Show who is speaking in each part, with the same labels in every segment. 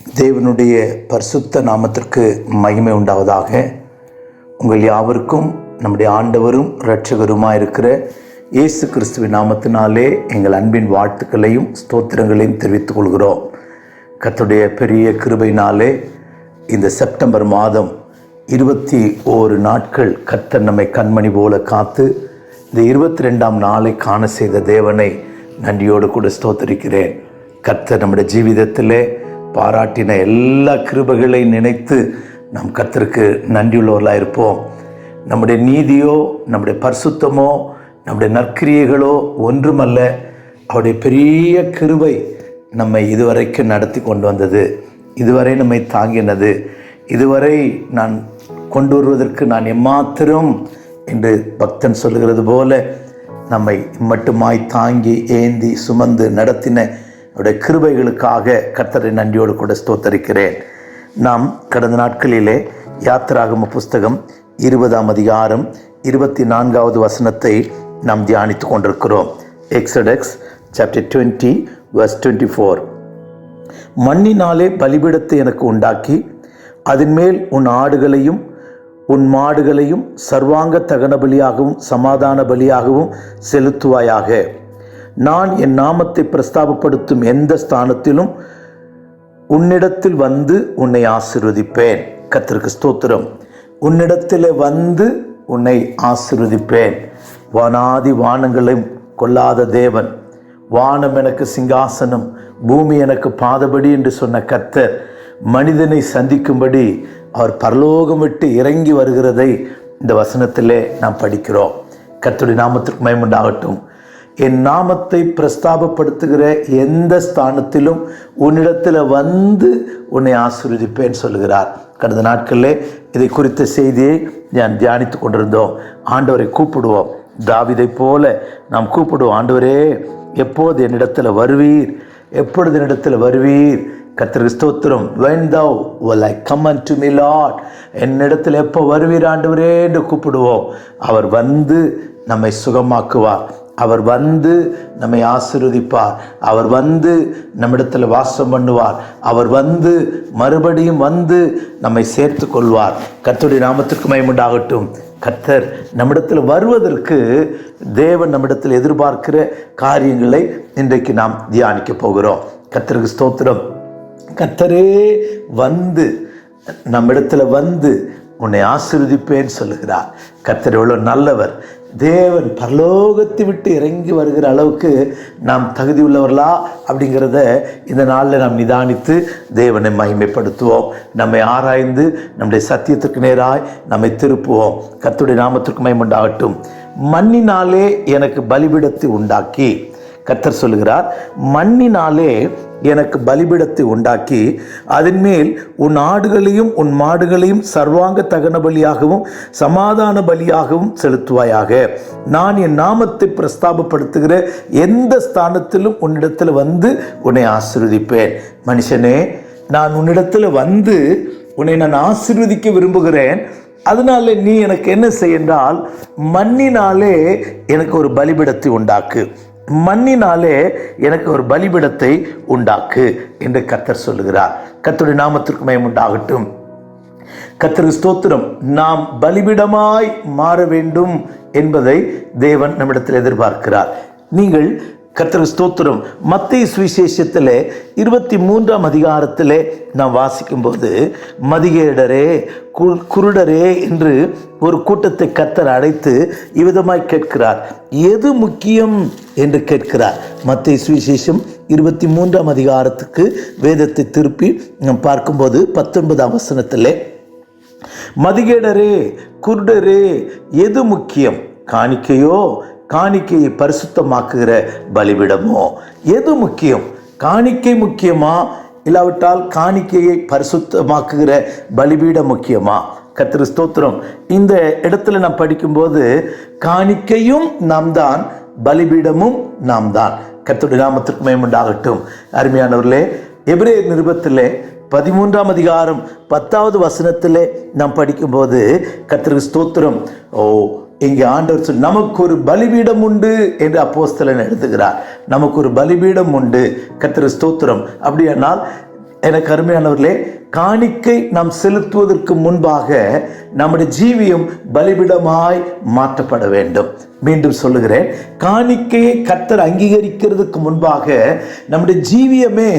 Speaker 1: தேவனுடைய பரிசுத்த நாமத்திற்கு மகிமை உண்டாவதாக. உங்கள் யாவருக்கும் நம்முடைய ஆண்டவரும் இரட்சகருமாக இருக்கிற இயேசு கிறிஸ்துவின் நாமத்தினாலே எங்கள் அன்பின் வாழ்த்துக்களையும் ஸ்தோத்திரங்களையும் தெரிவித்துக் கொள்கிறோம். கர்த்தருடைய பெரிய கிருபையினாலே இந்த செப்டம்பர் மாதம் 21 நாட்கள் கர்த்தர் நம்மை கண்மணி போல காத்து இந்த 22ஆம் நாளை காண செய்த தேவனை நன்றியோடு கூட ஸ்தோத்திரிக்கிறேன். கர்த்தர் நம்முடைய ஜீவிதத்திலே பாராட்டின எல்லா கிருபைகளை நினைத்து நாம் கர்த்தருக்கு நன்றியுள்ளவர்களாக இருப்போம். நம்முடைய நீதியோ, நம்முடைய பரிசுத்தமோ, நம்முடைய நற்கிரியைகளோ ஒன்றுமல்ல. அவருடைய பெரிய கிருபை நம்மை இதுவரைக்கும் நடத்தி கொண்டு வந்தது, இதுவரை நம்மை தாங்கினது, இதுவரை நான் கொண்டு வருவதற்கு நான் எம்மாத்திரம் என்று பக்தன் சொல்லுகிறது போல நம்மை மட்டுமாய் தாங்கி ஏந்தி சுமந்து நடத்தின அவருடைய கிருபைகளுக்காக கர்த்தரை நன்றியோடு கூட ஸ்தோத்தரிக்கிறேன். நாம் கடந்த நாட்களிலே யாத்திராகம புஸ்தகம் 20ஆம் அதிகாரம் 24வது வசனத்தை நாம் தியானித்து கொண்டிருக்கிறோம். Exodus chapter 20 verse 24. மண்ணினாலே பலிபீடத்தை எனக்கு உண்டாக்கி அதன் மேல் உன் ஆடுகளையும் உன் மாடுகளையும் சர்வாங்க தகன பலியாகவும் சமாதான பலியாகவும் செலுத்துவாயாக. நான் என் நாமத்தை பிரஸ்தாபப்படுத்தும் எந்த ஸ்தானத்திலும் உன்னிடத்தில் வந்து உன்னை ஆசீர்வதிப்பேன். கர்த்தருக்கு ஸ்தோத்திரம். உன்னிடத்தில் வந்து உன்னை ஆசீர்வதிப்பேன். வானாதி வானங்களையும் கொள்ளாத தேவன், வானம் எனக்கு சிங்காசனம், பூமி எனக்கு பாதபடி என்று சொன்ன கர்த்தர் மனிதனை சந்திக்கும்படி அவர் பரலோகம் விட்டு இறங்கி வருகிறதை இந்த வசனத்திலே நாம் படிக்கிறோம். கர்த்தருடைய நாமத்திற்கு மகிமை உண்டாகட்டும். என் நாமத்தை பிரஸ்தாபப்படுத்துகிற எந்த ஸ்தானத்திலும் உன்னிடத்தில் வந்து உன்னை ஆசீர்வதிப்பேன் சொல்லுகிறார். கடந்த நாட்களிலே இதை குறித்த செய்தியை நான் தியானித்து கொண்டிருந்தோம். ஆண்டவரை கூப்பிடுவோம். தாவீதை போல நாம் கூப்பிடுவோம். ஆண்டவரே, எப்போது என்னிடத்தில் வருவீர், எப்பொழுது என்னிடத்தில் வருவீர்? கர்த்தருக்கு ஸ்தோத்திரம். when thou will I come unto me Lord, என்னிடத்தில் எப்போ வருவீர் ஆண்டவரே என்று கூப்பிடுவோம். அவர் வந்து நம்மை சுகமாக்குவார். அவர் வந்து நம்மை ஆசீர்வதிப்பார். அவர் வந்து நம்மிடத்தில் வாசம் பண்ணுவார். அவர் வந்து மறுபடியும் வந்து நம்மை சேர்த்து கொள்வார். கர்த்தருடைய நாமத்திற்கு மகிமை உண்டாகட்டும். கர்த்தர் நம்மிடத்தில் வருவதற்கு தேவன் நம்மிடத்தில் எதிர்பார்க்கிற காரியங்களை இன்றைக்கு நாம் தியானிக்க போகிறோம். கர்த்தருக்கு ஸ்தோத்திரம். கர்த்தரே வந்து நம்மிடத்தில் வந்து உன்னை ஆசீர்வதிப்பேன்னு சொல்லுகிறார். கர்த்தர் எவ்வளவு நல்லவர். தேவன் பரலோகத்தை விட்டு இறங்கி வருகிற அளவுக்கு நாம் தகுதி உள்ளவர்களா அப்படிங்கிறத இந்த நாளில் நாம் நிதானித்து தேவனை மகிமைப்படுத்துவோம். நம்மை ஆராய்ந்து நம்முடைய சத்தியத்திற்கு நேராய் நம்மை திருப்புவோம். கர்த்தருடைய நாமத்திற்கு மகிமை உண்டாகட்டும். மண்ணினாலே எனக்கு பலிபீடத்தை உண்டாக்கி, கர்த்தர் சொல்லுகிறார், மண்ணினாலே எனக்கு பலிபீடத்தை உண்டாக்கி அதன் மேல் உன் ஆடுகளையும் உன் மாடுகளையும் சர்வாங்க தகன பலியாகவும் சமாதான பலியாகவும் செலுத்துவாயாக. நான் என் நாமத்தை பிரஸ்தாபப்படுத்துகிற எந்த ஸ்தானத்திலும் உன்னிடத்தில் வந்து உன்னை ஆசீர்வதிப்பேன். மனுஷனே, நான் உன்னிடத்தில் வந்து உன்னை நான் ஆசீர்வதிக்க விரும்புகிறேன். அதனால நீ எனக்கு என்ன செய்யென்றால், மண்ணினாலே எனக்கு ஒரு பலிபீடத்தை உண்டாக்கு, மண்ணினாலே எனக்கு ஒரு பலிபீடத்தை உண்டாக்கு என்று கர்த்தர் சொல்லுகிறார். கர்த்தருடைய நாமத்திற்கு மகிமை உண்டாகட்டும். கர்த்தருக்கு ஸ்தோத்திரம். நாம் பலிபீடமாய் மாற வேண்டும் என்பதை தேவன் நம்மிடத்தில் எதிர்பார்க்கிறார். நீங்கள் கர்த்தருக்கு ஸ்தோத்திரம். மத்தேயு சுவிசேஷத்தில் 23ஆம் அதிகாரத்தில் நாம் வாசிக்கும்போது, மதிகேடரே, குருடரே என்று ஒரு கூட்டத்தை கர்த்தர் அழைத்து இவ்விதமாய் கேட்கிறார். எது முக்கியம் என்று கேட்கிறார். மத்தேயு சுவிசேஷம் 23ஆம் அதிகாரத்துக்கு வேதத்தை திருப்பி நாம் பார்க்கும்போது 19ஆம் வசனத்தில், மதிகேடரே, குருடரே, எது முக்கியம்? காணிக்கையோ, காணிக்கையை பரிசுத்தமாக்குகிற பலிபீடமோ? எது முக்கியம்? காணிக்கை முக்கியமா, இல்லாவிட்டால் காணிக்கையை பரிசுத்தமாக்குகிற பலிபீடம் முக்கியமா? கர்த்தருக்கு ஸ்தோத்திரம். இந்த இடத்துல நாம் படிக்கும்போது காணிக்கையும் நாம் தான், பலிபீடமும் நாம் தான். கர்த்தருடைய நாமத்திற்கு மகிமை உண்டாகட்டும். அருமையானவர்களே, எபிரேயர் நிருபத்திலே 13ஆம் அதிகாரம் 10வது வசனத்திலே நாம் படிக்கும்போது கர்த்தருக்கு ஸ்தோத்திரம். இங்கே ஆண்டவர் சொல், நமக்கு ஒரு பலிபீடம் உண்டு என்று அப்போஸ்தலன் எழுதுகிறார். நமக்கு ஒரு பலிபீடம் உண்டு. கர்த்தருக்கு ஸ்தோத்திரம். அப்படியானால் எனக்கு அருமையானவர்களே, காணிக்கை நாம் செலுத்துவதற்கு முன்பாக நம்முடைய ஜீவியம் பலிபிடமாய் மாற்றப்பட வேண்டும். மீண்டும் சொல்லுகிறேன், காணிக்கையை கர்த்தர் அங்கீகரிக்கிறதுக்கு முன்பாக நம்முடைய ஜீவியமே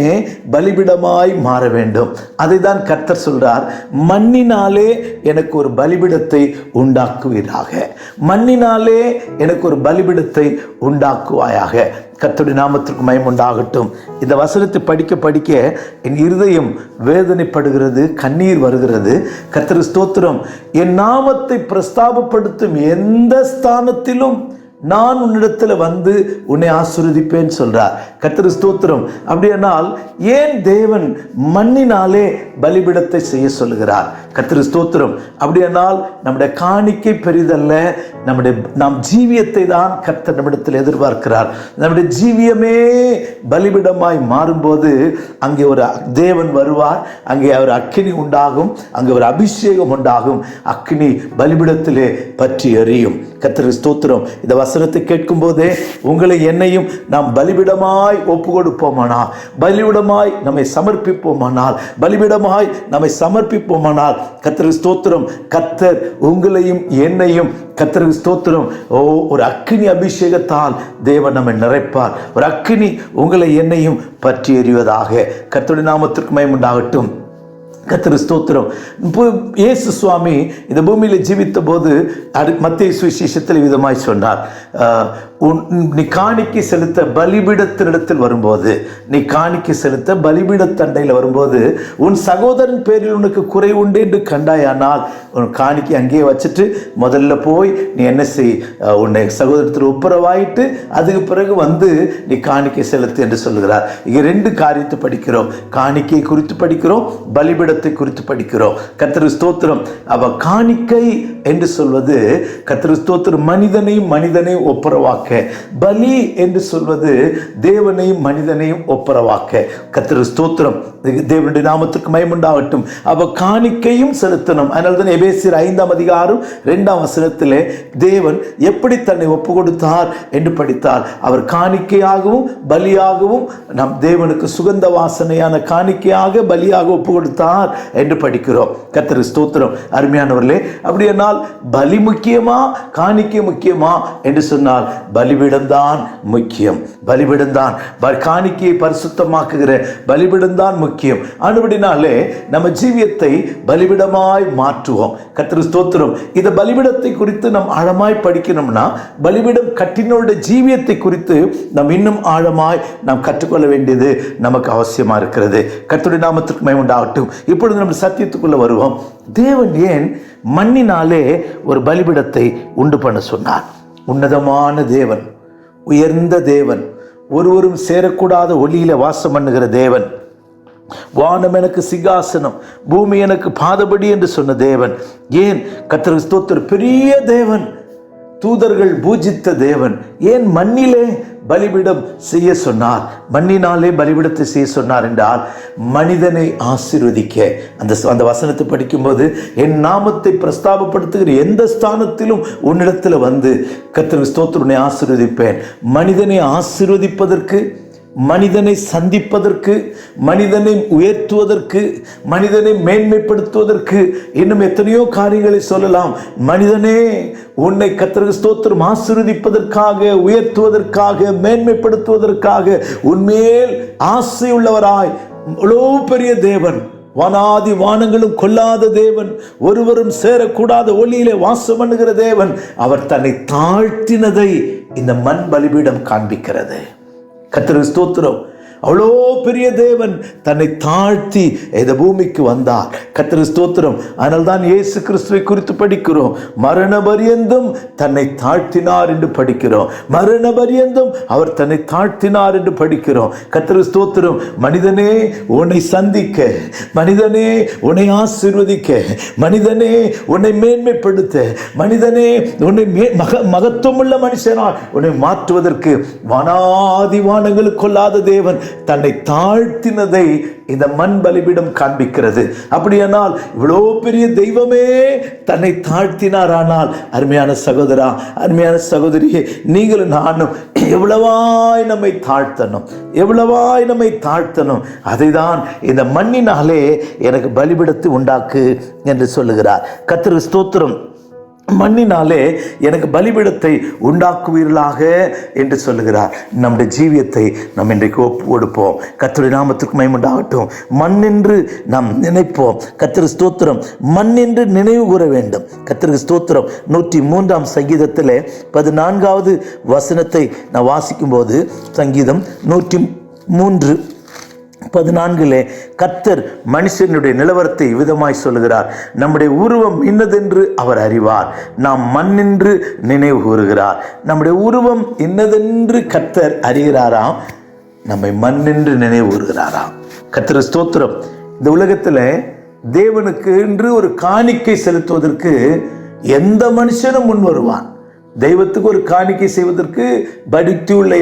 Speaker 1: பலிபிடமாய் மாற வேண்டும். அதை தான் கர்த்தர் சொல்றார், மண்ணினாலே எனக்கு ஒரு பலிபிடத்தை உண்டாக்குவீராக, மண்ணினாலே எனக்கு ஒரு பலிபிடத்தை உண்டாக்குவாயாக. கர்த்தருடைய நாமத்திற்கு மகிமை உண்டாகட்டும். இந்த வசனத்தை படிக்க படிக்க என் இருதயம் வேதனைப்படுகிறது, கண்ணீர் வருகிறது. கர்த்தர் ஸ்தோத்திரம். என் நாமத்தை பிரஸ்தாபப்படுத்தும் எந்த ஸ்தானத்திலும் நான் உன்னிடத்துல வந்து உன்னை ஆசீர்வதிப்பேன் சொல்றார். கர்த்தர் ஸ்தோத்திரம். அப்படியானால் ஏன் தேவன் மண்ணினாலே பலிபிடத்தை செய்ய சொல்லுகிறார்? கர்த்தர் ஸ்தோத்திரம். அப்படியானால் நம்முடைய காணிக்கை பெரிதல்ல, நாம் ஜீவியத்தை தான் கர்த்தர் நம்மிடத்தில் எதிர்பார்க்கிறார். நம்முடைய ஜீவியமே பலிபிடமாய் மாறும்போது அங்கே ஒரு தேவன் வருவார், அங்கே ஒரு அக்கினி உண்டாகும், அங்கே ஒரு அபிஷேகம் உண்டாகும், அக்கினி பலிபிடத்திலே பற்றி எரியும். கர்த்தர் ஸ்தோத்திரம். இந்த வசனத்தை கேட்கும் போதே உங்களை என்னையும் நாம் பலிபிடமாய் ஒப்பு கொடுப்போமானால், பலிபிடமாய் நம்மை சமர்ப்பிப்போமானால், பலிபிடமாய் நம்மை சமர்ப்பிப்போமானால், கர்த்தர் ஸ்தோத்திரம், கர்த்தர் உங்களையும் என்னையும், கர்த்தர் ஸ்தோத்திரம், ஒரு அக்கினி அபிஷேகத்தால் தேவன் நம்மை நிறைப்பார். ஒரு அக்கினி உங்களை என்னையும் பற்றி எறிவதாக. கர்த்தருடைய நாமத்திற்கு மகிமை உண்டாகட்டும். கர்த்தர் ஸ்தோத்திரம். இயேசு சுவாமி இந்த பூமியில் ஜீவித்த போது மத்தேயு சுவிசேஷத்தில் விதமாய் சொன்னார், நீ காணிக்கை செலுத்த பலிபீடத்தினிடத்தில் வரும்போது, நீ காணிக்கை செலுத்த பலிபீடத்தண்டையில் வரும்போது உன் சகோதரன் பேரில் உனக்கு குறை உண்டு என்று கண்டாயானால் உன் காணிக்கை அங்கேயே வச்சுட்டு முதல்ல போய் நீ என்ன செய், உன்னை சகோதரத்தில் ஒப்புரவாயிட்டு அதுக்கு பிறகு வந்து நீ காணிக்கை செலுத்து என்று சொல்லுகிறார். இங்கே ரெண்டு காரியத்தை படிக்கிறோம். காணிக்கை குறித்து படிக்கிறோம், பலிபீடத்தை குறித்து படிக்கிறோம். கர்த்தர் ஸ்தோத்திரம். அவ காணிக்கை என்று சொல்வது கர்த்தர் ஸ்தோத்திரம் மனிதனையும் மனிதனையும் ஒப்புரவாக்க, பலி என்று சொல்வது தேவனையும் மனிதனையும் ஒப்புரவாக்க. கர்த்தர் ஸ்தோத்திரம். தேவனுடைய நாமத்துக்கு மகிமை உண்டாகட்டும். அவ காணிக்கையும் செலுத்தணும். அதனால்தான் எபேசியர் 5ஆம் அதிகாரம் 2ஆம் வசனத்திலே தேவன் எப்படி தன்னை ஒப்பு கொடுத்தார் என்று படித்தார். அவர் காணிக்கையாகவும் பலியாகவும் நம் தேவனுக்கு சுகந்த வாசனையான காணிக்கையாக பலியாக ஒப்பு கொடுத்தார் என்று படிக்கிறோம். கர்த்தர் ஸ்தோத்திரம். அருமையானவர்களே, அப்படியானால் பலி முக்கியமா காணிக்கை முக்கியமா என்று சொன்னால் பலிபீடம்தான் முக்கியம். பலிபீடம்தான், காணிக்கையை பரிசுத்தமாக்குகிற பலிபீடம்தான் முக்கியம். ஆனபடினாலே நம்ம ஜீவியத்தை பலிபீடமாய் மாற்றுவோம். கர்த்தர் ஸ்தோத்திரம். இந்த பலிபீடத்தை குறித்து நாம் ஆழமாய் படிக்கணும்னா பலிபீடம் கட்டினோட ஜீவியத்தை குறித்து நாம் இன்னும் ஆழமாய் நாம் கற்றுக்கொள்ள வேண்டியது நமக்கு அவசியமா இருக்கிறது. கர்த்தருடைய நாமத்திற்கு மகிமை உண்டாகட்டும். இப்பொழுது நம்ம சத்தியத்துக்குள்ள வருவோம். தேவன் ஏன் மண்ணினாலே ஒரு பலிபீடத்தை உண்டு பண்ண சொன்னார்? உன்னதமான தேவன், உயர்ந்த தேவன், ஒருவரும் சேரக்கூடாத ஒளியில வாசம் பண்ணுகிற தேவன், வானம் எனக்கு சிங்காசனம் பூமி எனக்கு பாதபடி என்று சொன்ன தேவன், ஏன் கர்த்தர் ஸ்தோத்திரம், பெரிய தேவன், தூதர்கள் பூஜித்த தேவன், ஏன் மண்ணிலே பலிபீடம் செய்ய சொன்னார்? மண்ணினாலே பலிபீடத்தை செய்ய சொன்னார் என்றால் மனிதனை ஆசீர்வதிக்க. அந்த வசனத்தை படிக்கும்போது என் நாமத்தை பிரஸ்தாபப்படுத்துகிற எந்த ஸ்தானத்திலும் உன்னிடத்தில் வந்து கர்த்தர் ஸ்தோத்திரனை ஆசீர்வதிப்பேன். மனிதனை ஆசீர்வதிப்பதற்கு, மனிதனை சந்திப்பதற்கு, மனிதனை உயர்த்துவதற்கு, மனிதனை மேன்மைப்படுத்துவதற்கு இன்னும் எத்தனையோ காரியங்களை சொல்லலாம். மனிதனே, உன்னை கர்த்தருக்கு ஸ்தோத்திரம் ஆசீர்வதிப்பதற்காக, உயர்த்துவதற்காக, மேன்மைப்படுத்துவதற்காக உன்மேல் ஆசையுள்ளவராய் அவ்வளோ பெரிய தேவன், வானாதி வானங்களும் கொல்லாத தேவன், ஒருவரும் சேரக்கூடாத ஒளியிலே வாசம் பண்ணுகிற தேவன், அவர் தன்னை தாழ்த்தினதை இந்த மண் பலிபீடம் காண்பிக்கிறது. கர்த்தருக்கு ஸ்தோத்திரம். அவ்வளோ பெரிய தேவன் தன்னை தாழ்த்தி இந்த பூமிக்கு வந்தார். கர்த்தருக்கு ஸ்தோத்திரம். அதனால்தான் இயேசு கிறிஸ்துவை குறித்து படிக்கிறோம், மரண பரியந்தம் தன்னை தாழ்த்தினார் என்று படிக்கிறோம். மரண பரியந்தம் அவர் தன்னை தாழ்த்தினார் என்று படிக்கிறோம். கர்த்தருக்கு ஸ்தோத்திரம். மனிதனே, உன்னை சந்திக்க, மனிதனே உன்னை ஆசீர்வதிக்க, மனிதனே உன்னை மேன்மைப்படுத்த, மனிதனே உன்னை மகத்துவமுள்ள மனுஷனால் உன்னை மாற்றுவதற்கு வானாதி வானங்களுக்கு கொள்ளாத தேவன் தன்னை தாழ்த்தினதை இந்த மண் பலிபீடம் காண்பிக்கிறது. அப்படியானால் இவ்வளோ பெரிய தெய்வமே தன்னை தாழ்த்தினாரானால், அருமையான சகோதரா, அருமையான சகோதரியே, நீங்களும் நானும் எவ்வளவாய் நம்மை தாழ்த்தணும், அதை தான் இந்த மண்ணினாலே எனக்கு பலிபீடத்தை உண்டாக்கு என்று சொல்லுகிறார். கர்த்தருக்கு ஸ்தோத்திரம். மண்ணினாலே எனக்கு பலிபீடத்தை உண்டாக்குவீர்களாக என்று சொல்லுகிறார். நம்முடைய ஜீவியத்தை நாம் இன்றைக்கு ஒப்பு கொடுப்போம். கர்த்தருடைய நாமத்துக்கு மகிமை உண்டாகட்டும். மண்ணென்று நாம் நினைப்போம். கர்த்தருக்கு ஸ்தோத்திரம். மண்ணென்று நினைவு கூற வேண்டும். கர்த்தருக்கு ஸ்தோத்திரம். 103 சங்கீதத்திலே 14வது வசனத்தை நான் வாசிக்கும் போது, சங்கீதம் 103:14 கர்த்தர் மனுஷனுடைய நிலவரத்தை விதமாய் சொல்லுகிறார். நம்முடைய உருவம் இன்னதென்று அவர் அறிவார், நாம் மண்ணென்று நினைவு கூறுகிறார். நம்முடைய உருவம் இன்னதென்று கர்த்தர் அறிகிறாராம், நம்மை மண்ணென்று நினைவு கூறுகிறாராம். கர்த்தர் ஸ்தோத்திரம். இந்த உலகத்தில் தேவனுக்கு என்று ஒரு காணிக்கை செலுத்துவதற்கு எந்த மனுஷனும் முன் வருவான். தெய்வத்துக்கு ஒரு காணிக்கை செய்வதற்கு பக்தி உள்ள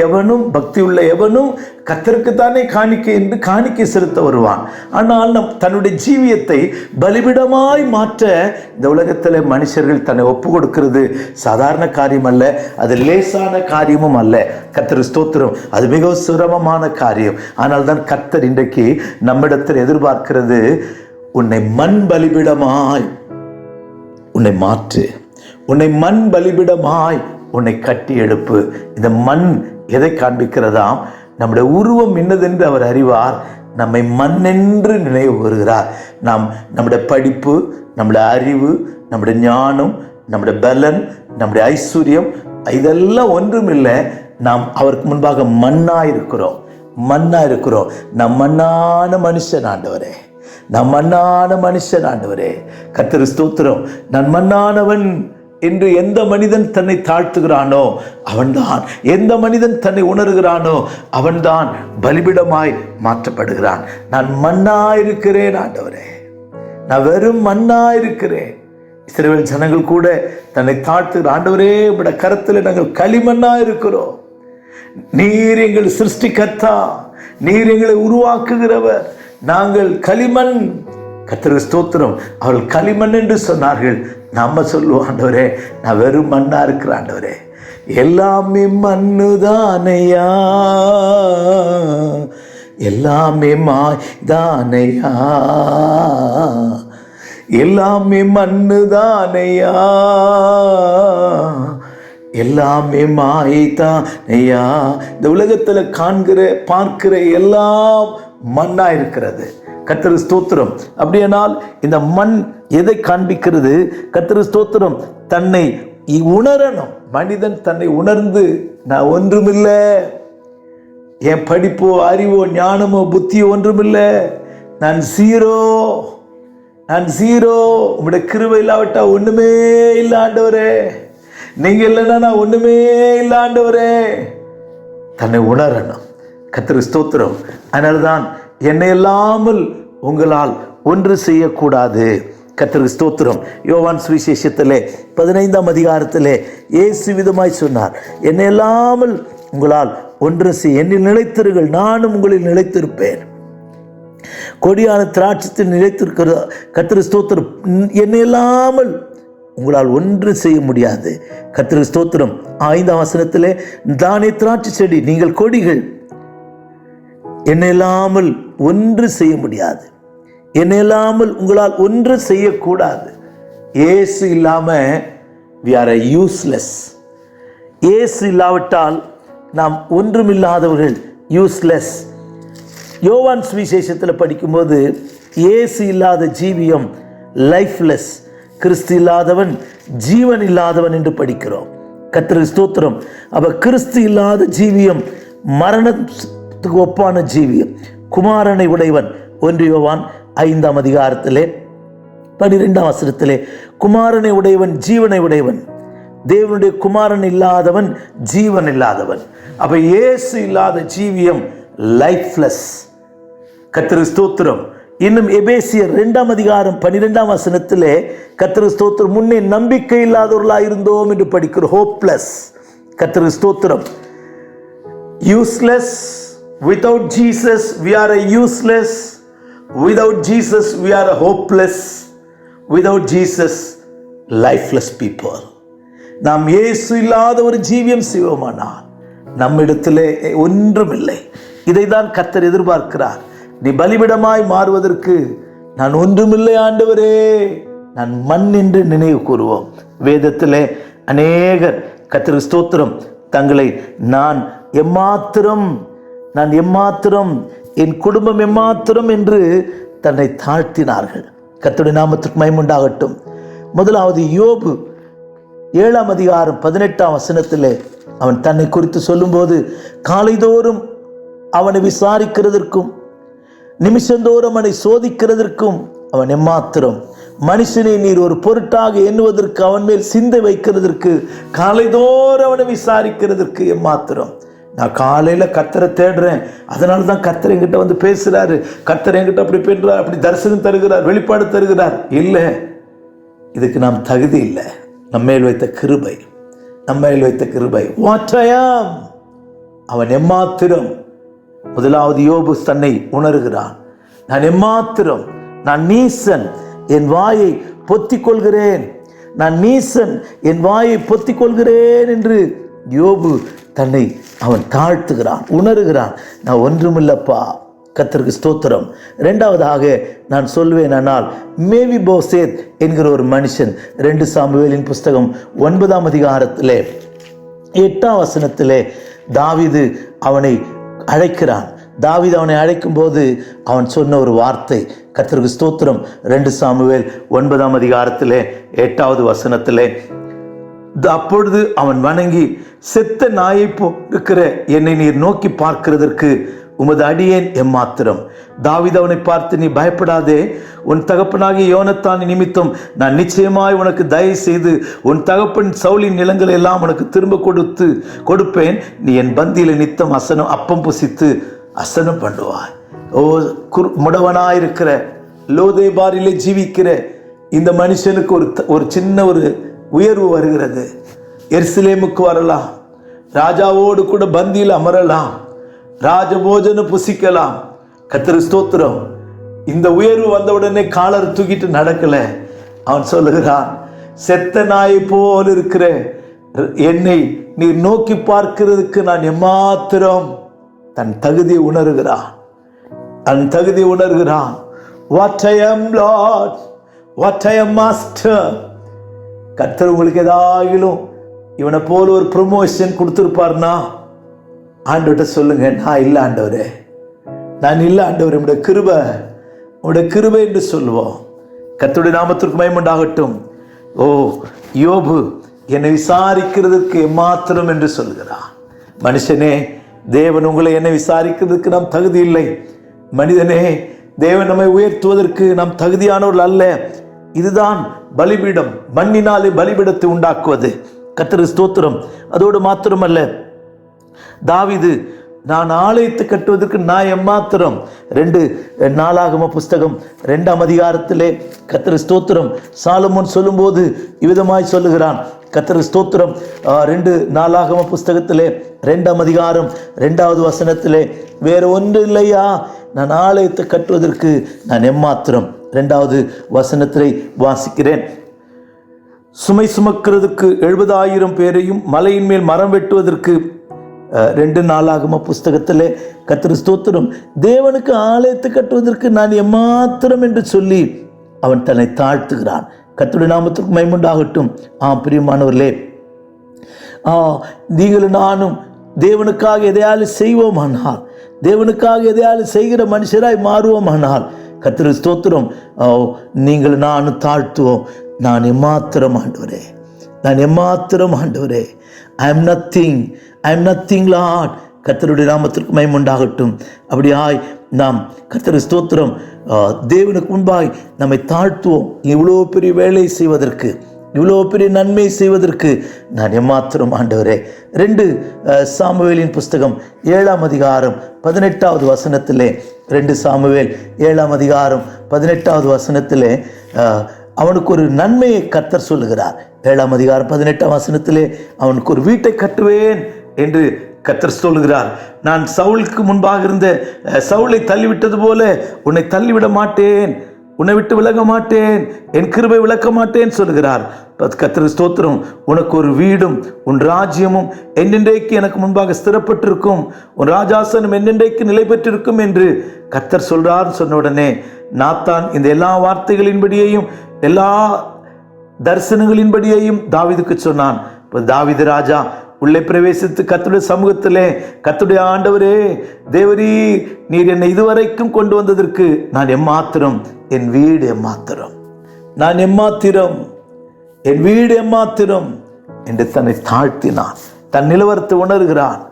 Speaker 1: எவனும் கர்த்தருக்கு தானே காணிக்கை என்று காணிக்கை செலுத்த வருவான். ஆனால் தன்னுடைய ஜீவியத்தை பலிபீடமாய் மாற்ற இந்த உலகத்தில் மனுஷர்கள் தன்னை ஒப்பு கொடுக்கிறது சாதாரண காரியம் அல்ல, அது லேசான காரியமும் அல்ல. கர்த்தர் ஸ்தோத்திரம். அது மிகவும் சிரமமான காரியம். ஆனால் தான் கர்த்தர் இன்றைக்கு நம்மிடத்தில் எதிர்பார்க்கிறது, உன்னை மண் பலிபீடமாய் உன்னை மாற்று, உன்னை மண் பலிபீடமாய் உன்னை கட்டி எழுப்பு. இந்த மண் எதை காண்பிக்கிறதாம்? நம்முடைய உருவம் இன்னதென்று அவர் அறிவார், நம்மை மண்ணென்று நினைவு கூறுகிறார். நம்முடைய படிப்பு, நம்முடைய அறிவு, நம்முடைய ஞானம், நம்முடைய பலன், நம்முடைய ஐஸ்வர்யம் இதெல்லாம் ஒன்றும் இல்லை. நாம் அவருக்கு முன்பாக மண்ணாயிருக்கிறோம். நம் மண்ணான மனுஷன் ஆண்டவரே, நம் மண்ணான மனுஷன் ஆண்டவரே. கர்த்தர் ஸ்தோத்திரம். நான் மண்ணானவன் என்று எந்த மனிதன் தன்னை தாழ்த்துகிறானோ அவன்தான், எந்த மனிதன் தன்னை உணர்கிறானோ அவன்தான் பலிபீடமாய் மாற்றப்படுகிறான். நான் மண்ணாயிருக்கிறேன் ஆண்டவரே, நான் வெறும் மண்ணாயிருக்கிறேன். இஸ்ரவேல் ஜனங்கள் கூட தன்னை தாழ்த்துகிற, ஆண்டவரே உம்முடைய கரத்தில் நாங்கள் களிமண்ணாயிருக்கிறோம், நீர் எங்கள் சிருஷ்டிகர்த்தா, நீர் எங்களை உருவாக்குகிறவர், நாங்கள் களிமண். கர்த்தருக்கு ஸ்தோத்திரம். அவர்கள் களிமண் என்று சொன்னார்கள். நம்ம சொல்லுவோம், ஆண்டவரே நான் வெறும் மண்ணா இருக்கிறேன் ஆண்டவரே. எல்லாமே மண்ணுதானையா, எல்லாமே மாய்தானையா, எல்லாமே மண்ணுதானையா, எல்லாமே மாய்தானையா. இந்த உலகத்தில் பார்க்கிற எல்லாம் மண்ணா இருக்கிறது. கர்த்தருக்கு ஸ்தோத்திரம். அப்படியானால் இந்த மண் எதை காண்பிக்கிறது? கர்த்தருக்கு ஸ்தோத்திரம். தன்னை உணரணும். மனிதன் தன்னை உணர்ந்து, நான் ஒன்றுமில்லை, என் படிப்போ அறிவோ ஞானமோ புத்தியோ ஒன்றுமில்லை, நான் ஜீரோ, உங்களுடைய கிருபை இல்லாவிட்டா ஒண்ணுமே இல்லை ஆண்டவரே, நீங்க இல்லைன்னா நான் ஒண்ணுமே இல்லை ஆண்டவரே. தன்னை உணரணும். கர்த்தருக்கு ஸ்தோத்திரம். அதனால்தான் என்னை இல்லாமல் உங்களால் ஒன்று செய்யக்கூடாது. கர்த்தருக்கு ஸ்தோத்திரம். யோவான் சுவிசேஷத்திலே 15ஆம் அதிகாரத்திலே இயேசு விதமாய் சொன்னார், என்னை இல்லாமல் உங்களால் ஒன்று செய்ய, என்னில் நிலைத்திருங்கள், நானும் உங்களில் நிலைத்திருப்பேன். கொடியான திராட்சத்தில் நிலைத்திருக்கிற கர்த்தருக்கு ஸ்தோத்திரம். என்னை இல்லாமல் உங்களால் ஒன்று செய்ய முடியாது. கர்த்தருக்கு ஸ்தோத்திரம். 5ஆம் வசனத்திலே, தானே திராட்சை செடி, நீங்கள் கொடிகள், என்னை இல்லாமல் ஒன்று செய்ய முடியாது, என்னை இல்லாமல் உங்களால் ஒன்று செய்யக்கூடாது. இயேசு இல்லாம we are useless. இயேசு இல்லாவிட்டால் நாம் ஒன்றுமில்லாதவர்கள், யூஸ்லெஸ். யோவான் சுவிசேஷத்தில் படிக்கும்போது இயேசு இல்லாத ஜீவியம் லைஃப்லெஸ், கிறிஸ்து இல்லாதவன் ஜீவன் இல்லாதவன் என்று படிக்கிறோம். கர்த்தருக்கு ஸ்தோத்திரம். அப்ப கிறிஸ்து இல்லாத ஜீவியம் மரணத்துக்கு ஒப்பான ஜீவியம். குமாரனை உடையவன் 1 யோவான் 5ஆம் அதிகாரத்திலே 12ஆம் வசனத்திலே, குமாரனை உடையவன் ஜீவனை உடையவன், தேவனுடைய குமாரன் இல்லாதவன் ஜீவன் இல்லாதவன். அப்ப இயேசு இல்லாத ஜீவியம் லைஃப்லெஸ். கர்த்தருக்கு ஸ்தோத்திரம். இன்னும் எபேசியர் 2ஆம் அதிகாரம் 12ஆம் வசனத்திலே கர்த்தருக்கு ஸ்தோத்திரம், முன்னே நம்பிக்கை இல்லாதவர்களாக இருந்தோம் என்று படிக்கிறோம். ஹோப்லெஸ். கர்த்தருக்கு ஸ்தோத்திரம். Useless, Without Jesus, we are a useless. Without Jesus, we are a hopeless. Without Jesus, lifeless people. நாம் இயேசு இல்லாத ஒரு ஜீவியம் செய்வோமானால் நம்மிடத்திலே ஒன்றுமில்லை. இதைதான் கர்த்தர் எதிர்பார்க்கிறார். நீ பலிபீடமாய் மாறுவதற்கு நான் ஒன்றுமில்லை ஆண்டவரே, நான் மண் என்று நினைவு கூறுவோம். வேதத்திலே அநேகர் கர்த்தருக்கு ஸ்தோத்திரம் தங்களை நான் எம்மாத்திரம், என் குடும்பம் எம்மாத்திரம் என்று தன்னை தாழ்த்தினார்கள். கர்த்தருடைய நாமத்துக்கு மகிமை உண்டாகட்டும். முதலாவது யோபு 7ஆம் அதிகாரம் 18ஆம் வசனத்திலே அவன் தன்னை குறித்து சொல்லும்போது, காலைதோறும் அவனை விசாரிக்கிறதற்கும் நிமிஷந்தோறும் அவனை சோதிக்கிறதற்கும் அவன் எம்மாத்திரம், மனுஷனை நீர் ஒரு பொருட்டாக எண்ணுவதற்கு, அவன் மேல் சிந்தை வைக்கிறதற்கு, காலைதோறும் அவனை விசாரிக்கிறதற்கு எம்மாத்திரம். நான் காலையில் கர்த்தரை தேடுறேன், அதனால தான் கர்த்தர் என்கிட்ட வந்து பேசுகிறாரு, கர்த்தர் என்கிட்ட அப்படி பேசுகிறார், அப்படி தரிசனம் தருகிறார், வெளிப்பாடு தருகிறார். இல்லை, இதுக்கு நாம் தகுதி இல்லை. நம்மேல் வைத்த கிருபை, நம்மேல் வைத்த கிருபை. வாட்டயம் அவன் எம்மாத்திரம். முதலாவது யோபு தன்னை உணர்கிறான். நான் எம்மாத்திரம், நான் நீசன், என் வாயை பொத்திக் கொள்கிறேன், நான் நீசன், என் வாயை பொத்திக் கொள்கிறேன் என்று யோபு தன்னை அவன் தாழ்த்துகிறான், உணர்கிறான். நான் ஒன்றுமில்லப்பா. கர்த்தருக்கு ஸ்தோத்திரம். இரண்டாவதாக நான் சொல்வேன், ஆனால் மேவிபோசேத் என்கிற ஒரு மனுஷன் 2 சாமுவேலின் புஸ்தகம் 9ஆம் அதிகாரத்திலே 8ஆம் வசனத்திலே தாவீது அவனை அழைக்கிறான். தாவீது அவனை அழைக்கும் போது அவன் சொன்ன ஒரு வார்த்தை, கர்த்தருக்கு ஸ்தோத்திரம். 2 சாமுவேல் 9ஆம் அதிகாரத்திலே 8வது வசனத்திலே, அப்பொழுது அவன் வணங்கி, செத்த நாயை இருக்கிற என்னை நீர் நோக்கி பார்க்கிறதற்கு உமது அடியேன் எம்மாத்திரம். தாவீது அவனை பார்த்து, நீ பயப்படாதே, உன் தகப்பனாகிய யோனத்தான் நிமித்தம் நான் நிச்சயமாய் உனக்கு தயவு செய்து உன் தகப்பன் சவுலின் நிலங்களை எல்லாம் உனக்கு திரும்ப கொடுப்பேன். நீ என் பந்தியில நித்தம் அப்பம் புசித்து அசனம் பண்ணுவாய். ஓ, முடவனாயிருக்கிற லோதேபாரிலே ஜீவிக்கிற இந்த மனுஷனுக்கு ஒரு சின்ன ஒரு உயர்வு வருகிறது. எருசலேமுக்கு வரலாம், ராஜாவோடு கூட பந்தியில் அமரலாம், ராஜபோஜனம் புசிக்கலாம். கர்த்தருக்கு ஸ்தோத்திரம். இந்த உயர்வு வந்தவுடனே காலர் தூக்கிட்டு நடக்கல. அவன் சொல்லுகிறான், செத்த நாயை போல் இருக்கிற என்னை நீ நோக்கி பார்க்கிறதுக்கு நான் எம்மாத்திரம். தன் தகுதியை உணர்கிறான், தன் தகுதியை உணர்கிறான். What I am Lord, what I am Master. கர்த்தர் உங்களுக்கு ஏதாயிலும் இவனை போல ஒரு ப்ரொமோஷன் கொடுத்துருப்பார்னா ஆண்டவர்கிட்ட சொல்லுங்க, நான் இல்லை ஆண்டவரே, நான் இல்லை ஆண்டவரே, உடைய கிருபை என்று சொல்லுவோம். கர்த்தருடைய நாமத்திற்கு மகிமை உண்டாகட்டும். ஓ, யோபு என்னை விசாரிக்கிறதுக்கு எம்மாத்திரம் என்று சொல்கிறான். மனுஷனே, தேவன் உங்களை என்னை விசாரிக்கிறதுக்கு நாம் தகுதி இல்லை. மனிதனே, தேவன் நம்மை உயர்த்துவதற்கு நாம் தகுதியானவர்கள் அல்ல. இதுதான் பலிபீடம், மண்ணினாலே பலிபீடத்தை உண்டாக்குவது. கர்த்தருக்கு ஸ்தோத்திரம். அதோடு மாத்திரமல்ல, தாவீது நான் ஆலயத்தை கட்டுவதற்கு நான் எம்மாத்திரம். 2 நாளாகம புஸ்தகம் 2ஆம் அதிகாரத்திலே கர்த்தருக்கு ஸ்தோத்திரம் சாலமோன் சொல்லும்போது இவ்விதமாய் சொல்லுகிறான். கர்த்தருக்கு ஸ்தோத்திரம். 2 நாளாகம புஸ்தகத்திலே 2ஆம் அதிகாரம் 2வது வசனத்திலே, வேற ஒன்று இல்லையா, நான் ஆலயத்தை கட்டுவதற்கு நான் எம்மாத்திரம். 2வது வசனத்திலே வாசிக்கிறேன். சுமை சுமக்கிறதுக்கு 70,000 பேரையும் மலையின் மேல் மரம் வெட்டுவதற்கு 2 நாளாகம புஸ்தகத்திலே கர்த்தருக்கு ஸ்தோத்திரம், தேவனுக்கு ஆலயத்தை கட்டுவதற்கு நான் எம்மாத்திரம் என்று சொல்லி அவன் தன்னை தாழ்த்துகிறான். கர்த்தருடைய நாமத்திற்கு மகிமை உண்டாகட்டும். பிரியமானவர்களே, நீங்களும் நானும் தேவனுக்காக எதையாலும் செய்வோமானால், தேவனுக்காக எதையாலும் செய்கிற மனுஷராய் மாறுவோமானால், கர்த்தருக்கு ஸ்தோத்திரம், நீங்கள் நானும் தாழ்த்துவோம். நான் எம்மாத்திரம் ஆண்டவரே, நான் எம்மாத்திரம் ஆண்டவரே. I am nothing Lord. கர்த்தருடைய நாமத்திற்கு மகிமை உண்டாகட்டும். அப்படியாய் நாம் கர்த்தருக்கு ஸ்தோத்திரம் தேவனுக்கு முன்பாய் நம்மை தாழ்த்துவோம். இவ்வளோ பெரிய வேலை செய்வதற்கு, இவ்வளோ பெரிய நன்மை செய்வதற்கு நான் எம்மாத்திரம் ஆண்டவரே. 2 சாமுவேலின் புஸ்தகம் 7ஆம் அதிகாரம் 18வது வசனத்திலே, 2 சாமுவேல் 7ஆம் அதிகாரம் 18வது வசனத்திலே அவனுக்கு ஒரு நன்மையை கர்த்தர் சொல்லுகிறார். 7ஆம் அதிகாரம் 18ஆம் வசனத்திலே, அவனுக்கு ஒரு வீட்டை கட்டுவேன் என்று கர்த்தர் சொல்கிறார், நான் சவுலுக்கு முன்பாக இருந்த சவுலை தள்ளிவிட்டது போல உன்னை தள்ளிவிட மாட்டேன், உன்னை விட்டு விலக மாட்டேன், என் கிருபை விலக்க மாட்டேன் சொல்கிறார். கர்த்தர் ஸ்தோத்திரம். உனக்கு ஒரு வீடும் உன் ராஜ்யமும் என்னென்றைக்கு எனக்கு முன்பாக ஸ்திரப்பட்டிருக்கும், உன் ராஜாசனம் என்னென்றைக்கு நிலை பெற்றிருக்கும் என்று கர்த்தர் சொல்றார். சொன்ன உடனே நாத்தான் இந்த எல்லா வார்த்தைகளின்படியையும் எல்லா தரிசனங்களின்படியையும் தாவீதுக்கு சொன்னான். தாவீது ராஜா உள்ளே பிரவேசித்து கர்த்தருடைய சமூகத்திலே, கர்த்தருடைய ஆண்டவரே தேவரீ, நீர் என்னை இதுவரைக்கும் கொண்டு வந்ததற்கு நான் எம்மாத்திரம், என் வீடு எம்மாத்திரம், நான் எம்மாத்திரம், என் வீடு எம்மாத்திரம் என்று தன்னை தாழ்த்தினான். தன் நிலவரத்தை உணர்கிறான்.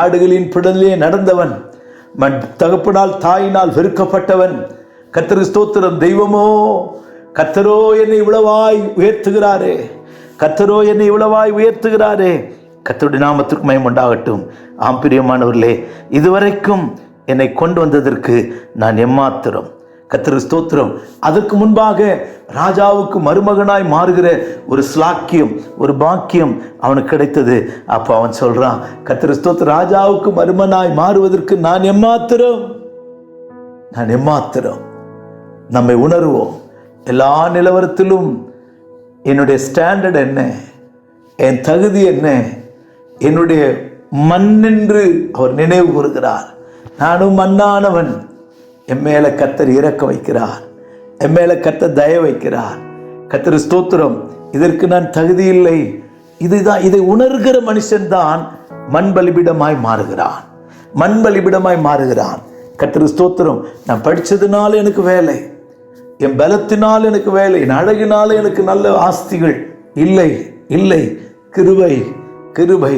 Speaker 1: ஆடுகளின் பிடலிலே நடந்தவன், தகப்பனால் தாயினால் வெறுக்கப்பட்டவன். கர்த்தருக்கு ஸ்தோத்திரம். தெய்வமோ, கர்த்தரோ என்னை இவ்வளவாய் உயர்த்துகிறாரே, கர்த்தரோ என்னை இவ்வளவாய் உயர்த்துகிறாரே. கர்த்தருடைய நாமத்திற்கு மகிமை உண்டாகட்டும். ஆம் பிரியமானவர்களே, இதுவரைக்கும் என்னை கொண்டு வந்ததற்கு நான் எம்மாத்திரம். கர்த்தருக்கு ஸ்தோத்திரம். அதற்கு முன்பாக ராஜாவுக்கு மருமகனாய் மாறுகிற ஒரு ஸ்லாக்கியம், ஒரு பாக்கியம் அவனுக்கு கிடைத்தது. அப்போ அவன் சொல்றான், கர்த்தருக்கு ஸ்தோத்திரம், ராஜாவுக்கு மருமகனாய் மாறுவதற்கு நான் எம்மாத்திரம், நான் எம்மாத்திரம். நம்மை உணர்வோம். எல்லா நிலவரத்திலும் என்னுடைய ஸ்டாண்டர்ட் என்ன, என் தகுதி என்ன, என்னுடைய மண் என்று அவர் நினைவு கூறுகிறார். நானும் மண்ணானவன். என் மேல கர்த்தர் இறக்க வைக்கிறார், என் மேல கர்த்தர் தய வைக்கிறார். கர்த்தர் ஸ்தோத்திரம். இதற்கு நான் தகுதி இல்லை. இதுதான், இதை உணர்கிற மனுஷன்தான் மண் பலிபிடமாய் மாறுகிறான், மண் பலிபிடமாய் மாறுகிறான். கர்த்தர் ஸ்தோத்திரம். நான் படித்ததுனால எனக்கு வேலை, என் பலத்தினால் எனக்கு வேலை, என் அழகினால எனக்கு நல்ல ஆஸ்திகள் இல்லை, இல்லை. கிருபை, கிருபை.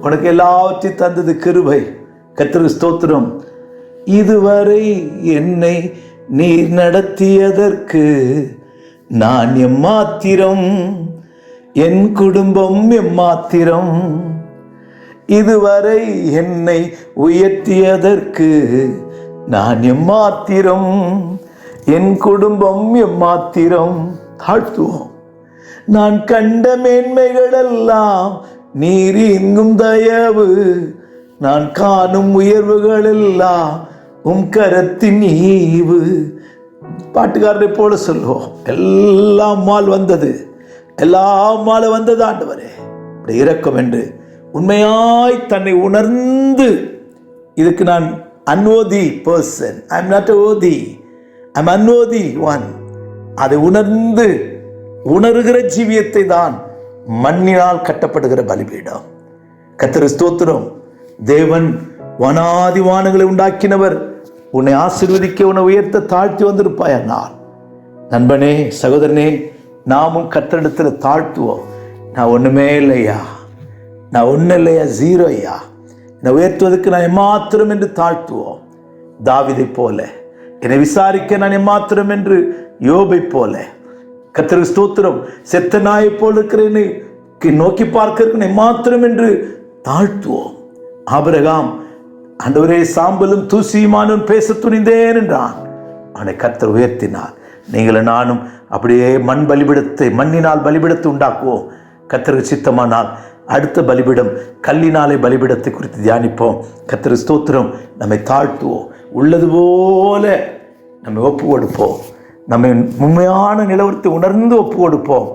Speaker 1: உனக்கு எல்லாவற்றையும் தந்தது கிருபை. கர்த்தருக்கு ஸ்தோத்திரம். இதுவரை என்னை நீர் நடத்தியதற்கு நான் எம்மாத்திரம், என் குடும்பம் எம்மாத்திரம். இதுவரை என்னை உயர்த்தியதற்கு நான் எம்மாத்திரம், என் குடும்பம் எம்மாத்திரம். தாழ்த்துவோம். நான் கண்ட மேன்மைகளெல்லாம் நீர் இங்கும் தயவு, நான் காணும் உயர்வுகள் எல்லாம் உம் கரத்தின் ஈவு. பாட்டுக்காரரை போல சொல்லுவோம், எல்லாம் மால் வந்தது, எல்லாம் மால வந்தது ஆண்டவரே இப்படி இரக்கம் என்று உண்மையாய் தன்னை உணர்ந்து, இதுக்கு நான் unworthy person, I am not a worthy, I am unworthy one, அதை உணர்ந்து உணர்கிற ஜீவியத்தை தான் மண்ணினால் கட்டப்படுகிற பலிபீடம். கர்த்தருக்கு ஸ்தோத்திரம். தேவன் வனாதி வானங்களை உண்டாக்கினவர். உன்னை ஆசீர்வதிக்க, உன்னை உயர்த்த தாழ்த்தி வந்திருப்பாய். நண்பனே, சகோதரனே, நாமும் கர்த்தரிடத்தில் தாழ்த்துவோம். நான் ஒண்ணுமே இல்லையா, நான் ஒன்றும் இல்லையா, ஜீரோ ஐயா, என்னை உயர்த்துவதற்கு நான் எம்மாத்திரம் என்று தாழ்த்துவோம். தாவீதை போல என்னை விசாரிக்க நான் எம்மாத்திரம் என்று யோபை போல. கர்த்தருக்கு ஸ்தோத்திரம். செத்த நாயை போல் இருக்கிறேன்னு நோக்கி பார்க்க எம்மாத்திரம் என்று தாழ்த்துவோம். ஆபிரகாம், ஆண்டவரே சாம்பலும் தூசியுமானவன் பேச துணிந்தேன் என்றான். அவனை கர்த்தர் உயர்த்தினார். நீங்களும் நானும் அப்படியே மண் பலிபிடத்தை, மண்ணினால் பலிபிடத்தை உண்டாக்குவோம். கர்த்தருக்கு சித்தமானால் அடுத்த பலிபிடம் கல்லினாலே பலிபிடத்தை குறித்து தியானிப்போம். கர்த்தருக்கு ஸ்தோத்திரம். நம்மை தாழ்த்துவோம். உள்ளது போல நம்மை ஒப்பு கொடுப்போம். நம்மை உண்மையான நிலவரத்தை உணர்ந்து ஒப்பு கொடுப்போம்.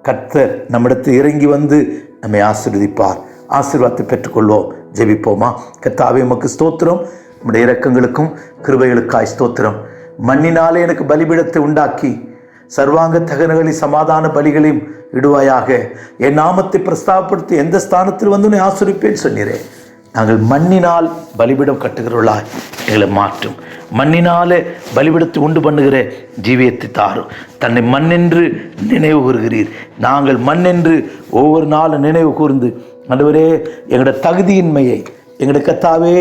Speaker 1: கர்த்தர் நம்மிடத்தில் இறங்கி வந்து நம்மை ஆசீர்வதிப்பார். ஆசீர்வாதத்தை பெற்றுக்கொள்வோம். ஜெபிப்போமா. கர்த்தாவே, உமக்கு ஸ்தோத்திரம். நம்முடைய இரக்கங்களுக்கும் கிருபைகளுக்காய் ஸ்தோத்திரம். மண்ணினாலே எனக்கு பலிபீடத்தை உண்டாக்கி சர்வாங்க தகனங்களை சமாதான பலிகளையும் இடுவாயாக. என் நாமத்தை பிரஸ்தாபப்படுத்தி எந்த ஸ்தானத்தில் வந்து உன்னை ஆசீர்வதிப்பேன் சொன்னீரே. நாங்கள் மண்ணினால் பலிபீடம் கட்டுகிறவர்களாய் எங்களை மாற்றும். மண்ணினாலே பலிபீடத்தை உண்டு பண்ணுகிற ஜீவியத்தை தாரும். தன்னை மண்ணென்று நினைவு கூறுகிறீர். நாங்கள் மண்ணென்று ஒவ்வொரு நாளும் நினைவு கூர்ந்து, ஆண்டவரே, எங்களோட தகுதியின்மையை, எங்களுடைய கர்த்தாவே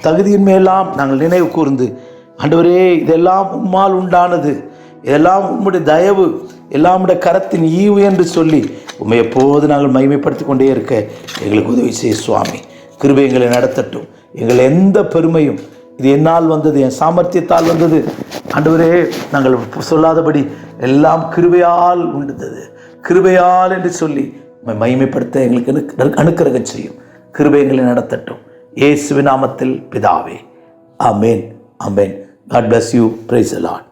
Speaker 1: தகுதியின்மையெல்லாம் நாங்கள் நினைவு கூர்ந்து, ஆண்டவரே இதெல்லாம் உம்மால் உண்டானது, இதெல்லாம் உம்முடைய தயவு, எல்லாமுடைய கரத்தின் ஈவு என்று சொல்லி உம்மை எப்போது நாங்கள் மகிமைப்படுத்தி கொண்டே இருக்க எங்களுக்கு உதவி செய்ய சுவாமி. கிருபை எங்களை நடத்தட்டும். எங்கள் எந்த பெருமையும் இது என்னால் வந்தது, என் சாமர்த்தியத்தால் வந்தது, ஆண்டவரே நாங்கள் சொல்லாதபடி எல்லாம் கிருபையால் உண்டது, கிருபையால் என்று சொல்லி மகிமைப்படுத்த எங்களுக்கு அனுக்கிரகம் செய்யும். கிருபை எங்களை நடத்தட்டும். இயேசுவின் நாமத்தில் பிதாவே. ஆமென். ஆமென். God bless you. Praise the Lord.